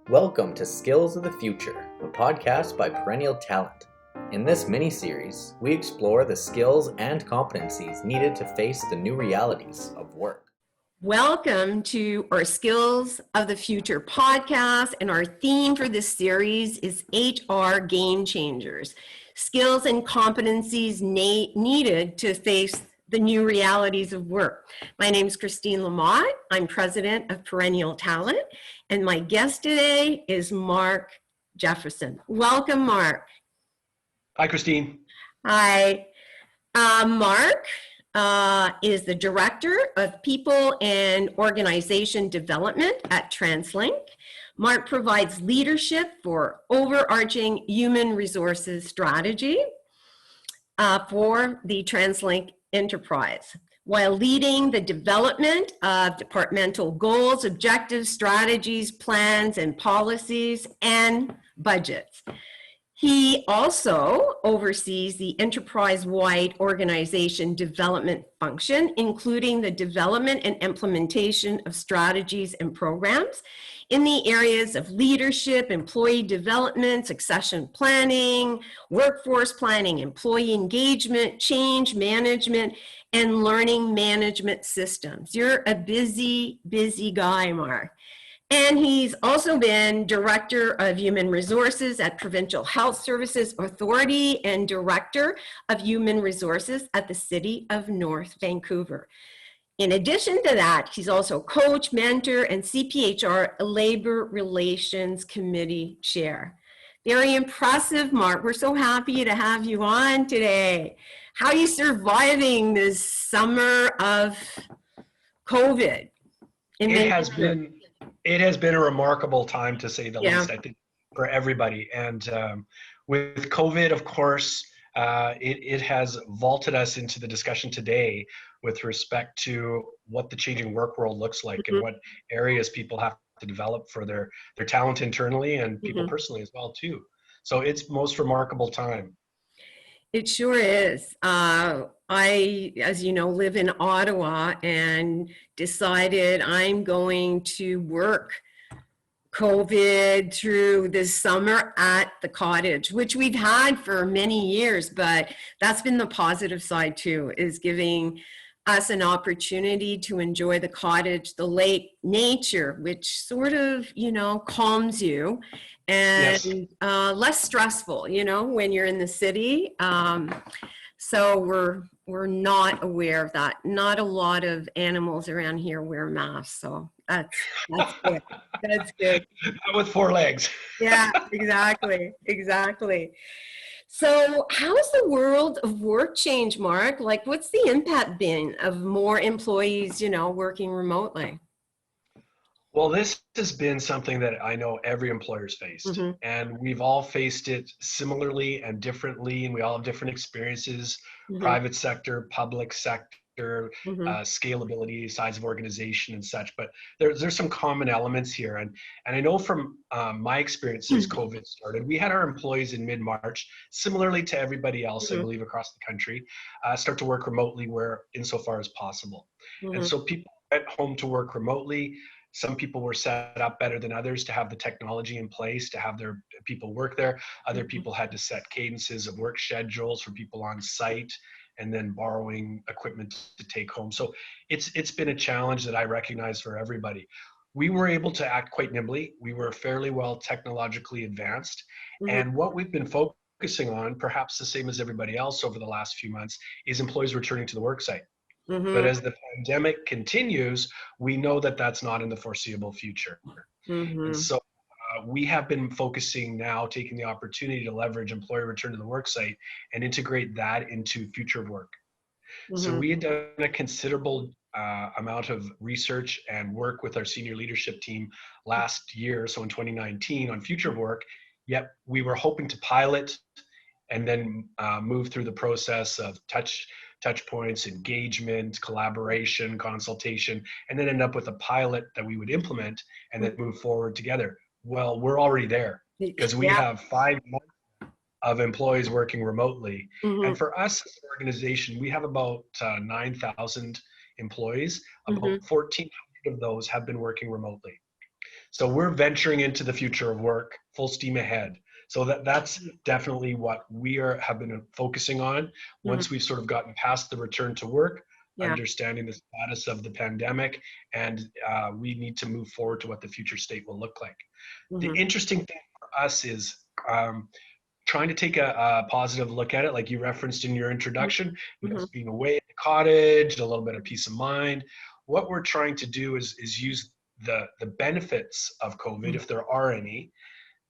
Welcome to Skills of the Future, a podcast by Perennial Talent. In this mini-series, we explore the skills and competencies needed to face the new realities of work. Welcome to our Skills of the Future podcast, and our theme for this series is HR Game Changers, skills and competencies needed to face the new realities of work. My name is Christine Lamothe. I'm president of Perennial Talent, and my guest today is Mark Jefferson. Welcome, Mark. Hi, Christine. Hi. Mark is the Director of People and Organization Development at TransLink. Mark provides leadership for overarching human resources strategy for the TransLink enterprise, while leading the development of departmental goals, objectives, strategies, plans, and policies, and budgets. He also oversees the enterprise-wide organization development function, including the development and implementation of strategies and programs in the areas of leadership, employee development, succession planning, workforce planning, employee engagement, change management, and learning management systems. You're a busy, busy guy, Mark. And he's also been Director of Human Resources at Provincial Health Services Authority and Director of Human Resources at the City of North Vancouver. In addition to that, he's also coach, mentor, and CPHR Labor Relations Committee Chair. Very impressive, Mark. We're so happy to have you on today. How are you surviving this summer of COVID? It has been a remarkable time, to say the least, I think, for everybody. And with COVID, of course, it has vaulted us into the discussion today with respect to what the changing work world looks like and what areas people have to develop for their talent internally and people personally as well, too. So it's most remarkable time. It sure is. I, as you know, live in Ottawa and decided I'm going to work COVID through this summer at the cottage, which we've had for many years, but that's been the positive side too, is giving us an opportunity to enjoy the cottage, the lake nature, which sort of, calms you and less stressful, when you're in the city. So we're not aware of that. Not a lot of animals around here wear masks, so that's good. That's good. Not with 4 legs. Yeah, exactly. So how's the world of work changed, Mark? Like, what's the impact been of more employees, working remotely? Well, this has been something that I know every employer's faced, and we've all faced it similarly and differently, and we all have different experiences, private sector, public sector, scalability, size of organization and such, but there's some common elements here. And I know from my experience since COVID started, we had our employees in mid-March, similarly to everybody else, I believe, across the country, start to work remotely where insofar as possible. And so people went home to work remotely. Some people were set up better than others to have the technology in place to have their people work there. Other people had to set cadences of work schedules for people on site and then borrowing equipment to take home. So it's been a challenge that I recognize for everybody. We were able to act quite nimbly. We were fairly well technologically advanced. And what we've been focusing on, perhaps the same as everybody else over the last few months, is employees returning to the work site. But as the pandemic continues, we know that that's not in the foreseeable future. And so we have been focusing now, taking the opportunity to leverage employee return to the work site and integrate that into future of work. So we had done a considerable amount of research and work with our senior leadership team last year, so in 2019, on future of work, yet we were hoping to pilot and then move through the process of touch points, engagement, collaboration, consultation, and then end up with a pilot that we would implement and then move forward together. Well, we're already there because we have 5 months of employees working remotely. And for us as an organization, we have about 9,000 employees. About 1,400 of those have been working remotely. So we're venturing into the future of work, full steam ahead. So that's definitely what have been focusing on once we've sort of gotten past the return to work, Yeah. understanding the status of the pandemic, and we need to move forward to what the future state will look like. The interesting thing for us is trying to take a positive look at it, like you referenced in your introduction, being away at the cottage, a little bit of peace of mind. What we're trying to do is use the benefits of COVID, if there are any,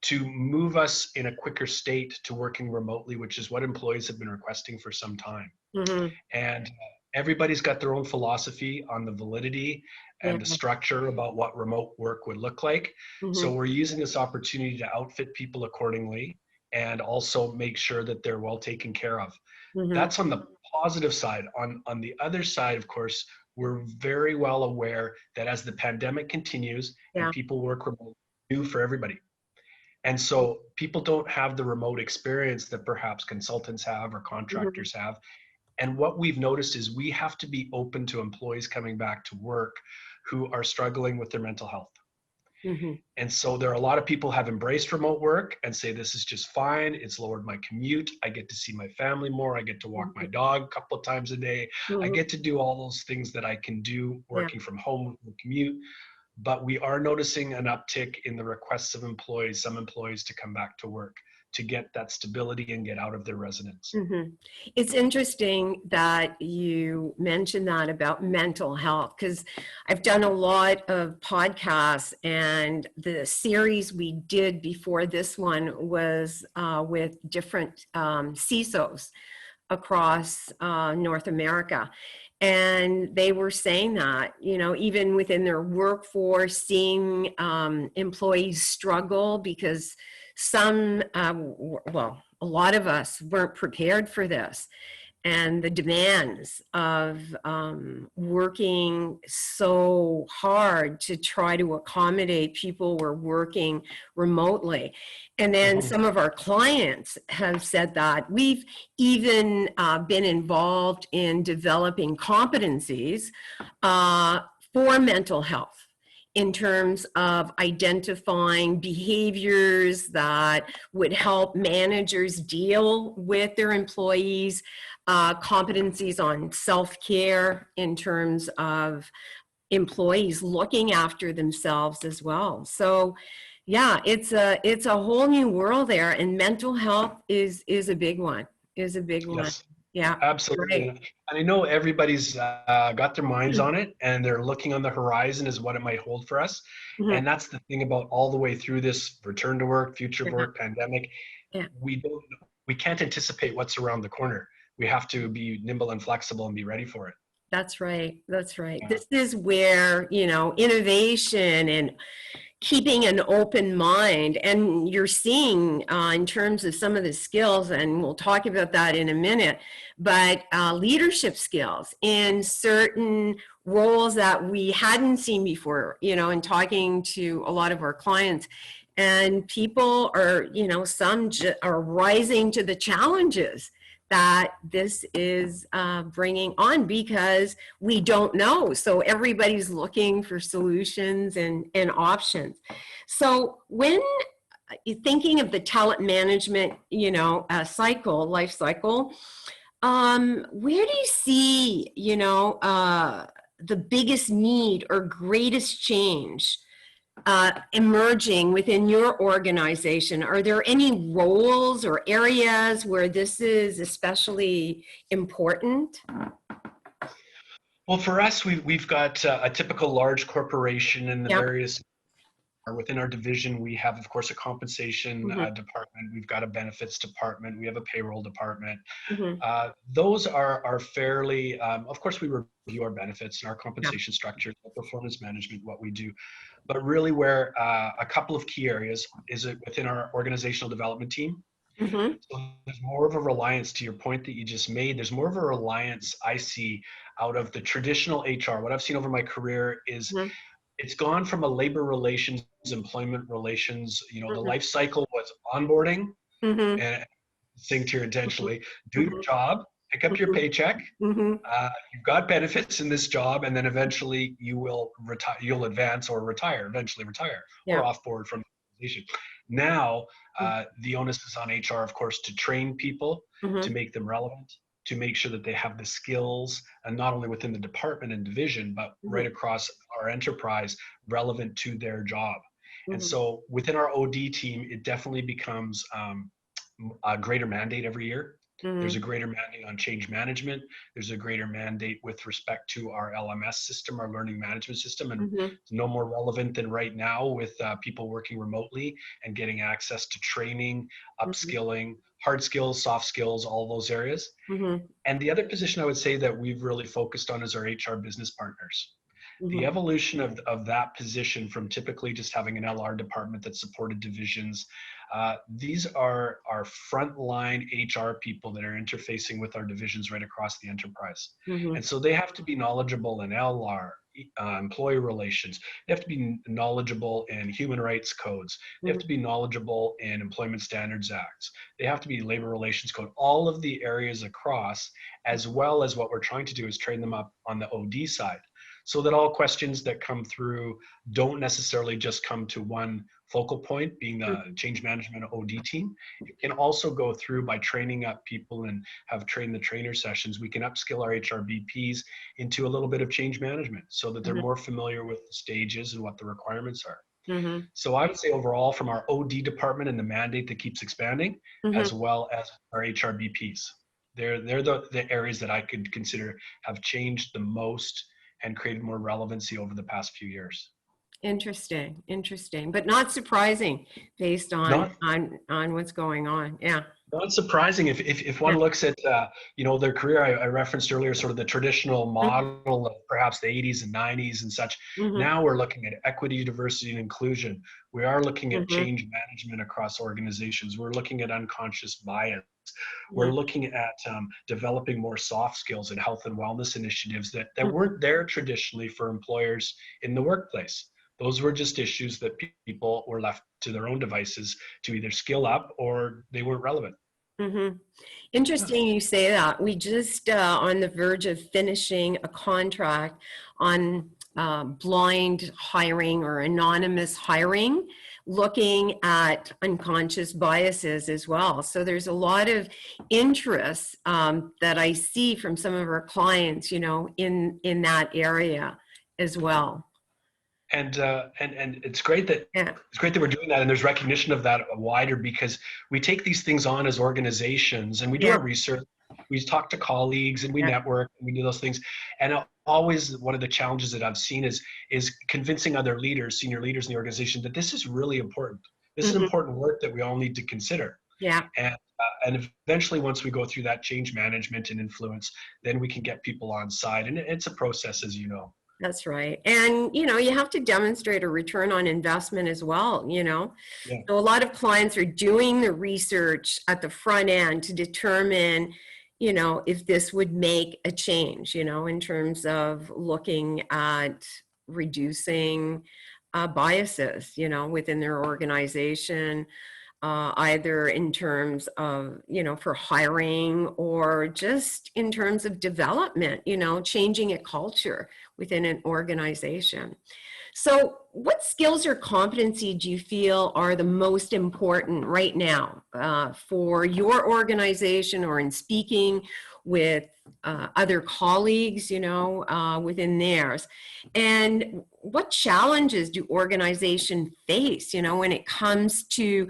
to move us in a quicker state to working remotely, which is what employees have been requesting for some time. And everybody's got their own philosophy on the validity and the structure about what remote work would look like. So we're using this opportunity to outfit people accordingly and also make sure that they're well taken care of. That's on the positive side. On the other side, of course, we're very well aware that as the pandemic continues and people work remote, new for everybody. And so people don't have the remote experience that perhaps consultants have or contractors have. And what we've noticed is we have to be open to employees coming back to work who are struggling with their mental health. And so there are a lot of people have embraced remote work and say, this is just fine. It's lowered my commute. I get to see my family more. I get to walk my dog a couple of times a day. I get to do all those things that I can do working from home with commute. But we are noticing an uptick in the requests of employees, some employees, to come back to work to get that stability and get out of their residence. It's interesting that you mentioned that about mental health, because I've done a lot of podcasts, and the series we did before this one was with different CISOs across North America. And they were saying that, you know, even within their workforce, seeing employees struggle because some, well, a lot of us weren't prepared for this. And the demands of working so hard to try to accommodate people who are working remotely. And then some of our clients have said that we've even been involved in developing competencies for mental health, in terms of identifying behaviors that would help managers deal with their employees, competencies on self-care in terms of employees looking after themselves as well. So yeah, it's a whole new world there, and mental health is a big one, Yes. Yeah, Absolutely. right. And I know everybody's got their minds on it, and they're looking on the horizon as what it might hold for us. And that's the thing about all the way through this return to work, future of work, pandemic. We can't anticipate what's around the corner. We have to be nimble and flexible and be ready for it. That's right. That's right. This is where, you know, innovation and keeping an open mind, and you're seeing in terms of some of the skills, and we'll talk about that in a minute, but leadership skills in certain roles that we hadn't seen before, you know, in talking to a lot of our clients. And people are, you know, some are rising to the challenges that this is bringing on, because we don't know. So everybody's looking for solutions and options. So when thinking of the talent management, you know, life cycle, where do you see, you know, the biggest need or greatest change emerging within your organization? Are there any roles or areas where this is especially important? Well, for us, we've got a typical large corporation, and the various within our division, we have, of course, a compensation department. We've got a benefits department. We have a payroll department. Those are fairly, of course, we review our benefits and our compensation structure, performance management, what we do. But really where a couple of key areas is within our organizational development team. So there's more of a reliance, to your point that you just made, there's more of a reliance I see out of the traditional HR. What I've seen over my career is it's gone from a labor relations, employment relations, you know, the life cycle was onboarding, and think here intentionally, do your job pick up your paycheck. Mm-hmm. You've got benefits in this job, and then eventually you will retire. You'll advance or retire, eventually retire, Yeah. or off-board from the organization. Now, the onus is on HR, of course, to train people, to make them relevant, to make sure that they have the skills, and not only within the department and division, but right across our enterprise, relevant to their job. And so within our OD team, it definitely becomes a greater mandate every year. There's a greater mandate on change management. There's a greater mandate with respect to our LMS system, our learning management system, and it's no more relevant than right now with people working remotely and getting access to training, upskilling, hard skills, soft skills, all those areas. And the other position I would say that we've really focused on is our HR business partners. The evolution of that position from typically just having an LR department that supported divisions, these are our frontline HR people that are interfacing with our divisions right across the enterprise. And so they have to be knowledgeable in LR, employee relations. They have to be knowledgeable in human rights codes. They have to be knowledgeable in Employment Standards Acts. They have to be labor relations code, all of the areas across, as well as what we're trying to do is train them up on the OD side, so that all questions that come through don't necessarily just come to one focal point, being the change management OD team. It can also go through by training up people and have train the trainer sessions. We can upskill our HRBPs into a little bit of change management so that they're more familiar with the stages and what the requirements are. So I would say overall from our OD department and the mandate that keeps expanding, as well as our HRBPs, they're the areas that I could consider have changed the most and created more relevancy over the past few years. Interesting, but not surprising based on what's going on. Yeah. Not surprising if one looks at their career. I referenced earlier sort of the traditional model of perhaps the 80s and 90s and such. Now we're looking at equity, diversity, and inclusion. We are looking at change management across organizations. We're looking at unconscious bias. We're looking at developing more soft skills and health and wellness initiatives that weren't there traditionally for employers in the workplace. Those were just issues that people were left to their own devices to either skill up or they weren't relevant. Interesting you say that. We just on the verge of finishing a contract on blind hiring or anonymous hiring, looking at unconscious biases as well. So there's a lot of interest that I see from some of our clients, in that area as well. And it's great that we're doing that, and there's recognition of that wider, because we take these things on as organizations and we do our research, we talk to colleagues and we network and we do those things. And always one of the challenges that I've seen is convincing other leaders, senior leaders in the organization, that this is really important. This is important work that we all need to consider. And eventually, once we go through that change management and influence, then we can get people on side, and it's a process, as you know. That's right. And, you have to demonstrate a return on investment as well, So a lot of clients are doing the research at the front end to determine, if this would make a change, in terms of looking at reducing biases, within their organization, either in terms of, for hiring or just in terms of development, changing a culture within an organization. So what skills or competency do you feel are the most important right now for your organization, or in speaking with other colleagues, within theirs? And what challenges do organizations face, when it comes to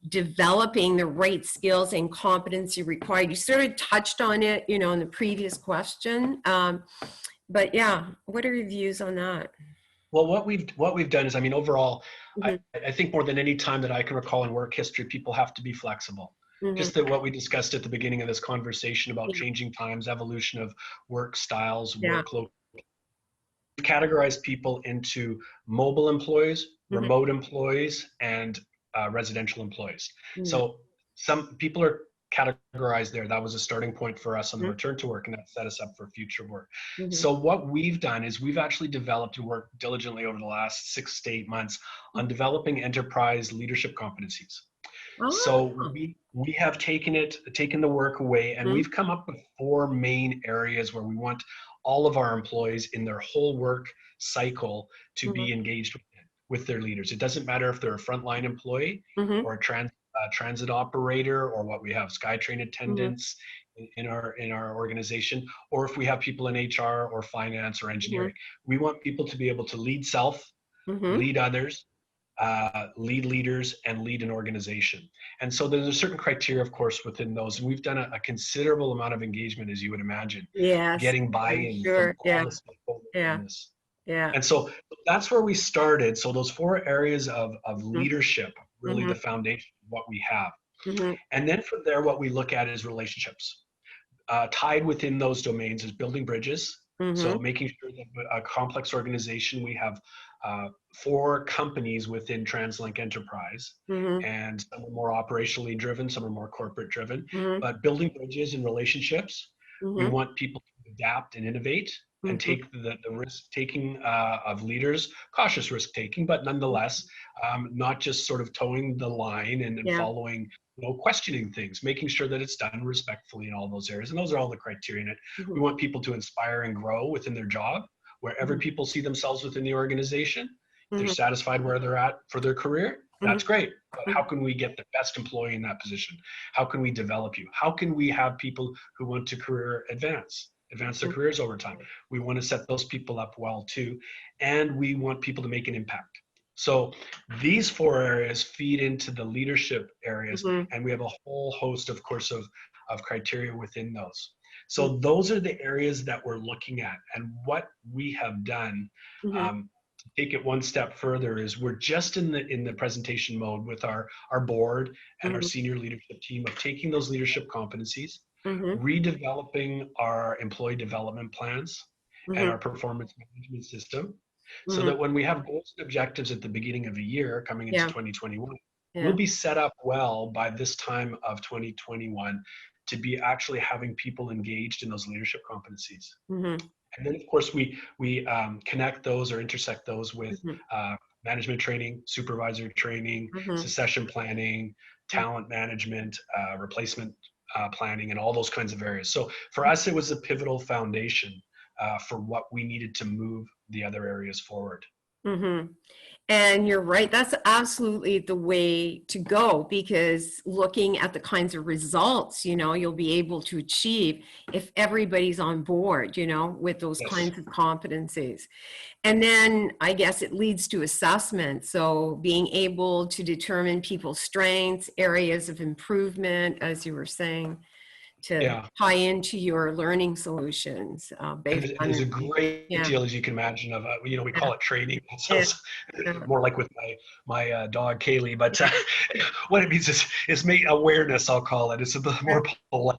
developing the right skills and competency required? You sort of touched on it, in the previous question. But yeah, what are your views on that? Well, what we've done is, overall, I think more than any time that I can recall in work history, people have to be flexible. Just that what we discussed at the beginning of this conversation about changing times, evolution of work styles, workload. We've categorized people into mobile employees, remote employees, and residential employees. So some people are categorized there. That was a starting point for us on the return to work, and that set us up for future work. So what we've done is we've actually developed and worked diligently over the last 6 to 8 months on developing enterprise leadership competencies. So Oh. we have taken the work away, and we've come up with 4 main areas where we want all of our employees in their whole work cycle to be engaged with their leaders. It doesn't matter if they're a frontline employee or a transit operator, or what we have SkyTrain attendants in our organization, or if we have people in HR or finance or engineering. We want people to be able to lead self, lead others, lead leaders, and lead an organization. And so there's a certain criteria, of course, within those. And we've done a considerable amount of engagement, as you would imagine, Yes, getting I'm buy-in from sure. all Yeah, the stakeholders yeah, in this. yeah. And so that's where we started. So those 4 areas of leadership, really the foundation of what we have. And then from there, what we look at is relationships. Tied within those domains is building bridges. So making sure that a complex organization, we have 4 companies within TransLink Enterprise, and some are more operationally driven, some are more corporate driven, but building bridges and relationships. We want people to adapt and innovate and take the risk taking of leaders, cautious risk taking, but nonetheless, not just sort of towing the line and following, questioning things, making sure that it's done respectfully in all those areas. And those are all the criteria in it. We want people to inspire and grow within their job, wherever people see themselves within the organization. If they're satisfied where they're at for their career, that's great. But how can we get the best employee in that position? How can we develop you? How can we have people who want to career advance their careers over time? We want to set those people up well too. And we want people to make an impact. So these 4 areas feed into the leadership areas, and we have a whole host, of course, of criteria within those. So those are the areas that we're looking at. And what we have done, to take it one step further, is we're just in the presentation mode with our board and our senior leadership team of taking those leadership competencies, redeveloping our employee development plans and our performance management system, so that when we have goals and objectives at the beginning of the year coming into 2021, we'll be set up well by this time of 2021 to be actually having people engaged in those leadership competencies. And then, of course, we connect those or intersect those with management training, supervisor training, succession planning, talent management, replacement planning, and all those kinds of areas. So for us, it was a pivotal foundation for what we needed to move the other areas forward. And you're right, that's absolutely the way to go, because looking at the kinds of results, you'll be able to achieve if everybody's on board, with those kinds of competencies. And then I guess it leads to assessment. So being able to determine people's strengths, areas of improvement, as you were saying, to tie into your learning solutions. Based on there's a great deal, as you can imagine, of we call it training. It sounds more like with my dog Kaylee, but what it means is make awareness. I'll call it. It's a more polite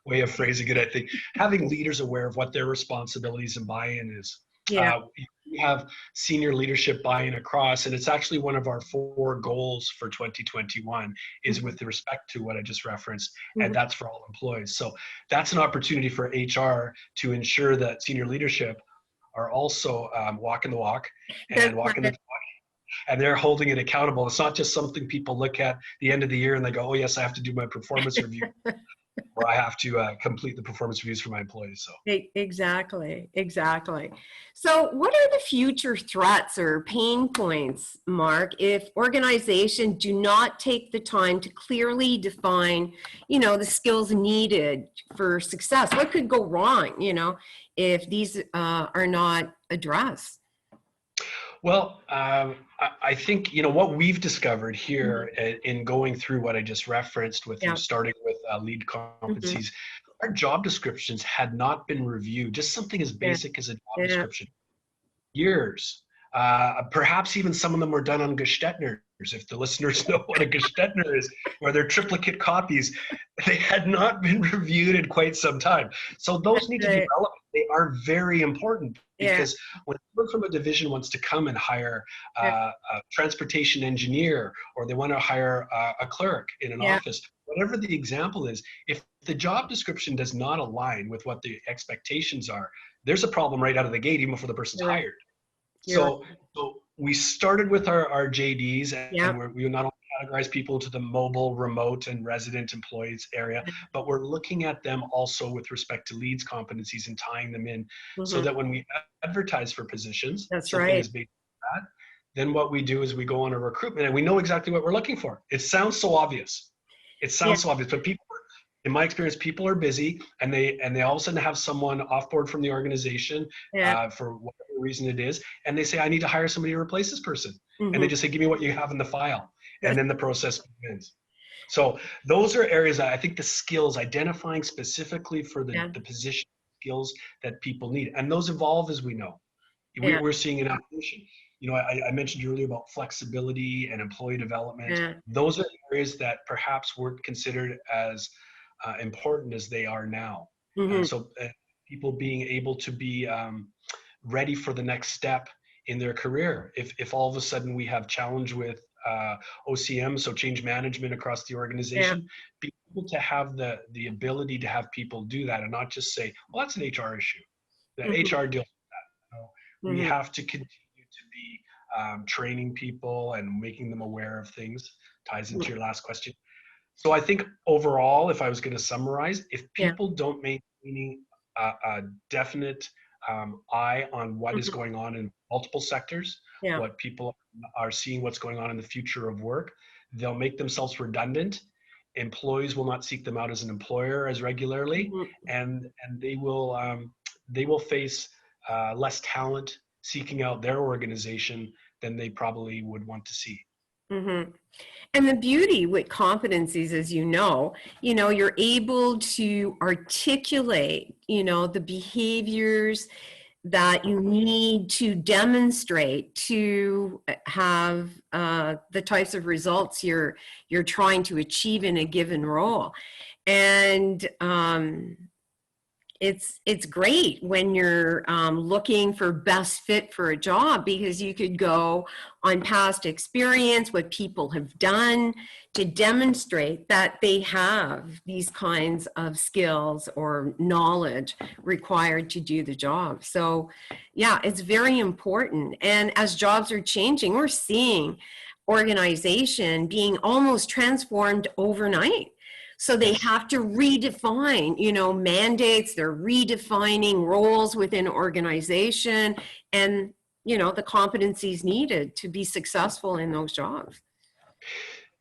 way of phrasing it. I think having leaders aware of what their responsibilities and buy-in is. We have senior leadership buy-in across, and it's actually one of our 4 goals for 2021 is with respect to what I just referenced, and that's for all employees. So that's an opportunity for HR to ensure that senior leadership are also walking the walk and walking the talk, and they're holding it accountable. It's not just something people look at the end of the year and they go, oh yes, I have to do my performance review. Or I have to complete the performance reviews for my employees. So exactly. So what are the future threats or pain points, Mark, if organizations do not take the time to clearly define, the skills needed for success? What could go wrong, if these are not addressed? Well, I think, what we've discovered here in going through what I just referenced with starting with lead competencies, our job descriptions had not been reviewed, just something as basic as a job description. Years. Perhaps even some of them were done on Gestetners. If the listeners know what a Gestetner is, or their triplicate copies, they had not been reviewed in quite some time. So those need to be relevant. They are very important, because when someone from a division wants to come and hire a transportation engineer, or they want to hire a clerk in an office, whatever the example is, if the job description does not align with what the expectations are, there's a problem right out of the gate, even before the person's hired. So we started with our JDs, and we not only categorize people into the mobile, remote, and resident employees area, but we're looking at them also with respect to leads competencies and tying them in so that when we advertise for positions, That's something right. is based on that, then what we do is we go on a recruitment and we know exactly what we're looking for. It sounds so obvious. It Yeah. sounds so obvious, but people, in my experience, people are busy and they all of a sudden have someone off board from the organization Yeah. for whatever reason it is, and they say, I need to hire somebody to replace this person. And they Mhm. just say, give me what you have in the file. And That's- then the process begins. So those are areas that I think the skills, identifying specifically for Yeah. the position skills that people need. And those evolve as we know. Yeah. We're seeing an evolution. You know, I mentioned earlier about flexibility and employee development. Yeah. Those are areas that perhaps weren't considered as important as they are now. Mhm. So people being able to be ready for the next step in their career. If all of a sudden we have challenge with OCM, so change management across the Yeah. organization, be able to have the ability to have people do that and not just say, well, that's an HR issue. The Mhm. HR deals with that. So we Mhm. have to continue to be training people and making them aware of things. Ties into your last question. So I think overall, if I was going to summarize, if Yeah. people don't maintain a definite eye on what is Mhm. going on in multiple sectors, Yeah. what people are seeing, what's going on in the future of work, they'll make themselves redundant. Employees will not seek them out as an employer as regularly, Mhm. and they will face less talent seeking out their organization than they probably would want to see. Mhm. And the beauty with competencies, as you're able to articulate, the behaviors that you need to demonstrate to have the types of results you're trying to achieve in a given role. And it's great when you're looking for best fit for a job, because you could go on past experience, what people have done to demonstrate that they have these kinds of skills or knowledge required to do the job. So yeah, it's very important. And as jobs are changing, we're seeing organization being almost transformed overnight. So they have to redefine, mandates, they're redefining roles within organization and, the competencies needed to be successful in those jobs.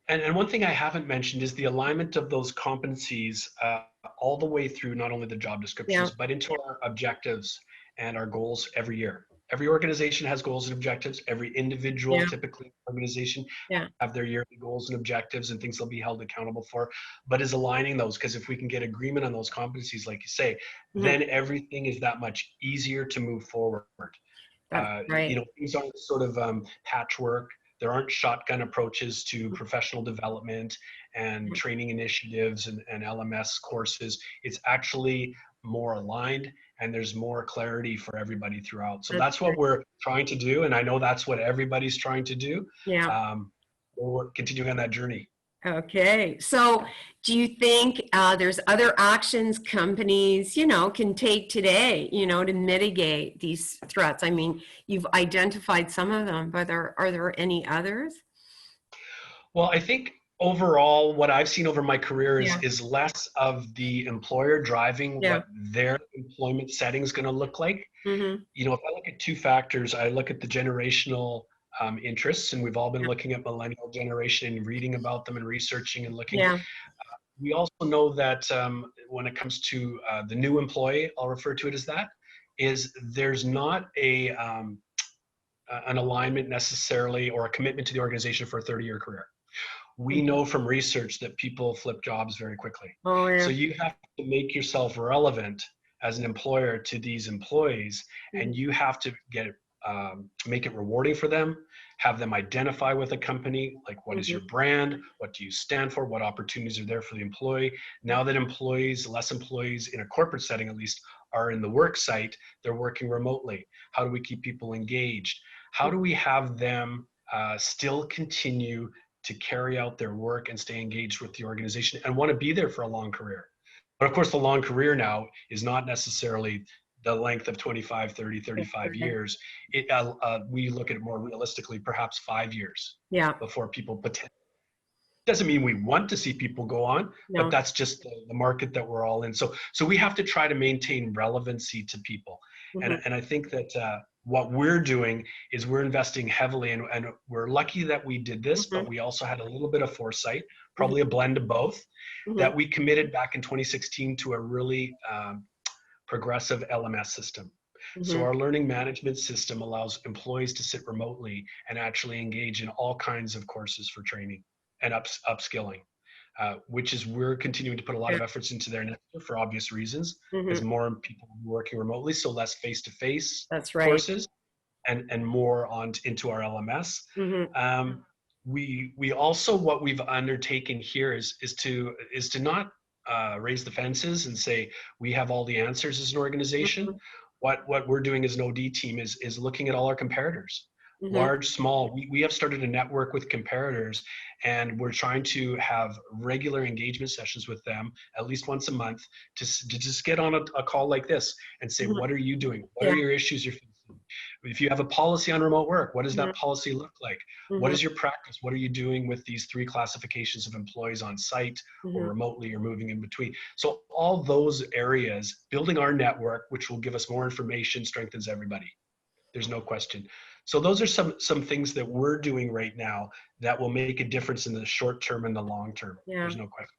And one thing I haven't mentioned is the alignment of those competencies all the way through not only the job Yeah, descriptions, but into our objectives and our goals every year. Every organization has goals and objectives. Every individual, yeah, typically organization, yeah. have their yearly goals and objectives and things they'll be held accountable for, but is aligning those, because if we can get agreement on those competencies, like you say, Mhm. then everything is that much easier to move forward. That's right. Things aren't sort of patchwork. There aren't shotgun approaches to professional development and training initiatives and LMS courses. It's actually more aligned and there's more clarity for everybody throughout. So That's that's what right. we're trying to do. And I know that's what everybody's trying to do. Yeah. We're continuing on that journey. Okay. So do you think there's other actions companies, can take today, to mitigate these threats? I mean, you've identified some of them, but are there any others? Well, I think overall, what I've seen over my career Yeah. is less of the employer driving Yeah. what their employment setting is going to look like. Mm-hmm. If I look at two factors, I look at the generational interests, and we've all been Yeah. looking at millennial generation and reading about them and researching and looking. Yeah. We also know that when it comes to the new employee, I'll refer to it as that, is there's not an alignment necessarily or a commitment to the organization for a 30-year career. We know from research that people flip jobs very quickly. Oh, So yeah. you have to make yourself relevant as an employer to these employees, and you have to make it rewarding for them, have them identify with a company, like what is Mm-hmm. your brand, what do you stand for, what opportunities are there for the employee. Now that less employees in a corporate setting at least, are in the work site, they're working remotely. How do we keep people engaged? How do we have them still continue to carry out their work and stay engaged with the organization and want to be there for a long career? But of course, the long career now is not necessarily the length of 25, 30, 35 years. We look at it more realistically, perhaps 5 years Yeah. before people potentially Doesn't mean we want to see people go on, but No. that's just the market that we're all in. So we have to try to maintain relevancy to people. And I think that what we're doing is we're investing heavily, and we're lucky that we did this, but we also had a little bit of foresight, probably a blend of both, that we committed back in 2016 to a really progressive LMS system. So our learning management system allows employees to sit remotely and actually engage in all kinds of courses for training and upskilling, which is we're continuing to put a lot of efforts into there next year for obvious reasons, as more people are working remotely, so less face-to-face That's right. courses and more on into our LMS. We also, what we've undertaken here is to not raise the fences and say we have all the answers as an organization. What we're doing as an OD team is looking at all our comparators, large, small. We have started a network with comparators, and we're trying to have regular engagement sessions with them at least once a month to just get on a call like this and say, what are you doing? What are your issues you're facing? If you have a policy on remote work, what does that policy look like? What is your practice? What are you doing with these 3 classifications of employees on site or remotely or moving in between? So all those areas, building our network, which will give us more information, strengthens everybody. There's no question. So those are some things that we're doing right now that will make a difference in the short term and the long term. There's no question.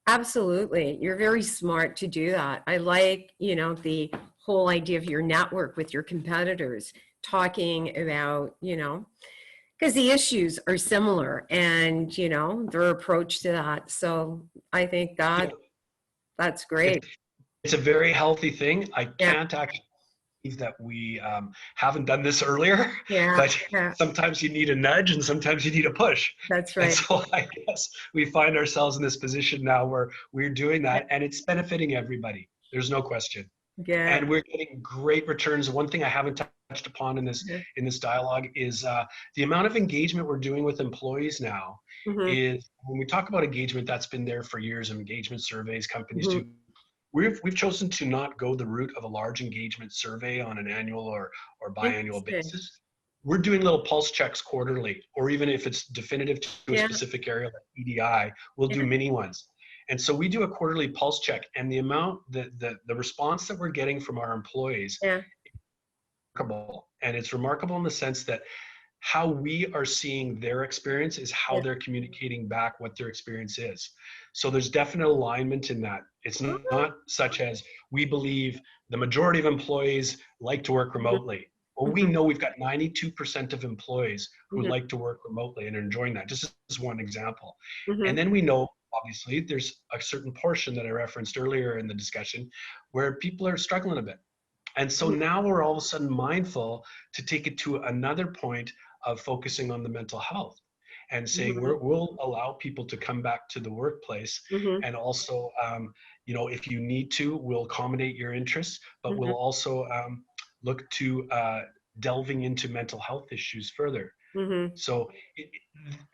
Absolutely. You're very smart to do that. I like, the whole idea of your network with your competitors, talking about, because the issues are similar and, their approach to that. So I think that's great. It's a very healthy thing. I can't actually believe that we haven't done this earlier, but sometimes you need a nudge and sometimes you need a push. That's right. And so I guess we find ourselves in this position now where we're doing that, and it's benefiting everybody. There's no question. Good. And we're getting great returns. One thing I haven't touched upon in this dialogue is the amount of engagement we're doing with employees now. Is when we talk about engagement, that's been there for years. Engagement surveys, companies do. We've chosen to not go the route of a large engagement survey on an annual or biannual basis. We're doing little pulse checks quarterly, or even if it's definitive to a specific area like EDI, we'll do mini ones. And so we do a quarterly pulse check, and the amount, the response that we're getting from our employees is remarkable. And it's remarkable in the sense that how we are seeing their experience is how they're communicating back what their experience is. So there's definite alignment in that. It's not such as we believe the majority of employees like to work remotely. Well, we know we've got 92% of employees who like to work remotely and are enjoying that, just as one example. And then we know, obviously, there's a certain portion that I referenced earlier in the discussion where people are struggling a bit. And so now we're all of a sudden mindful to take it to another point of focusing on the mental health and saying we'll allow people to come back to the workplace, and also, if you need to, we'll accommodate your interests, but we'll also look to delving into mental health issues further. So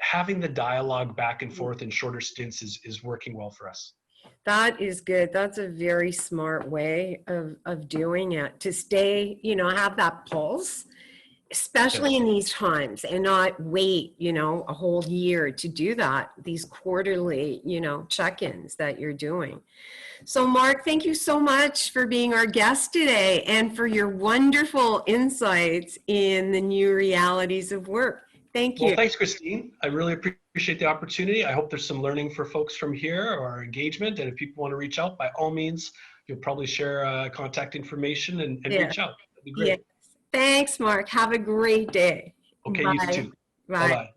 having the dialogue back and forth in shorter stints is working well for us. That is good. That's a very smart way of doing it, to stay, have that pulse, especially in these times, and not wait, a whole year to do that, these quarterly, check-ins that you're doing. So Mark, thank you so much for being our guest today and for your wonderful insights in the new realities of work. Thank you. Well, thanks, Christine. I really appreciate the opportunity. I hope there's some learning for folks from here or engagement. And if people want to reach out, by all means, you'll probably share contact information and reach out. That'd be great. Yes. Thanks, Mark. Have a great day. Okay, Bye. you too. Bye. Bye-bye.